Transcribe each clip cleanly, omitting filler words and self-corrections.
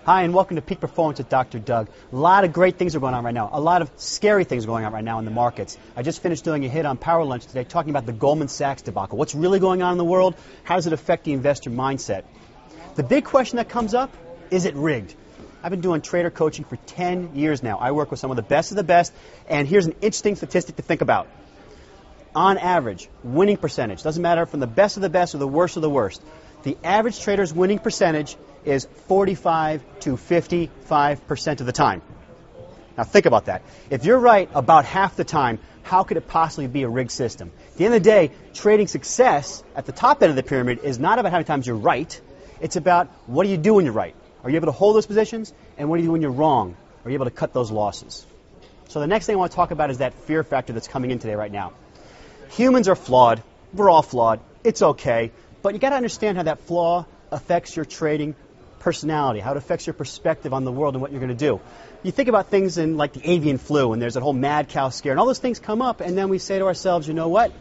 Hi, and welcome to Peak Performance with Dr. Doug. A lot of great things are going on right now. A lot of scary things are going on right now in the markets. I just finished doing a hit on Power Lunch today talking about the Goldman Sachs debacle. What's really going on in the world? How does it affect the investor mindset? The big question that comes up, is it rigged? I've been doing trader coaching for 10 years now. I work with some of the best, and here's an interesting statistic to think about. On average, winning percentage, doesn't matter from the best of the best or the worst of the worst, the average trader's winning percentage is 45 to 55% of the time. Now think about that. If you're right about half the time, how could it possibly be a rigged system? At the end of the day, trading success at the top end of the pyramid is not about how many times you're right. It's about what do you do when you're right? Are you able to hold those positions? And what do you do when you're wrong? Are you able to cut those losses? So the next thing I want to talk about is that fear factor that's coming in today right now. Humans are flawed. We're all flawed. It's okay. But you got to understand how that flaw affects your trading personality, how it affects your perspective on the world and what you're going to do. You think about things in like the avian flu, and there's that whole mad cow scare, and all those things come up, and then we say to ourselves, you know what?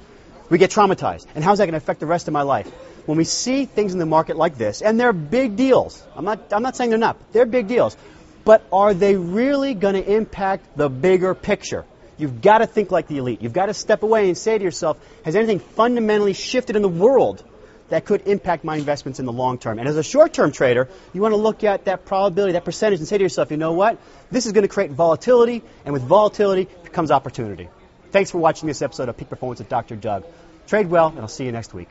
We get traumatized. And how's that going to affect the rest of my life? When we see things in the market like this, and they're big deals, I'm not saying they're not, they're big deals, but are they really going to impact the bigger picture? You've got to think like the elite. You've got to step away and say to yourself, has anything fundamentally shifted in the world that could impact my investments in the long term? And as a short-term trader, you want to look at that probability, that percentage, and say to yourself, you know what? This is going to create volatility, and with volatility comes opportunity. Thanks for watching this episode of Peak Performance with Dr. Doug. Trade well, and I'll see you next week.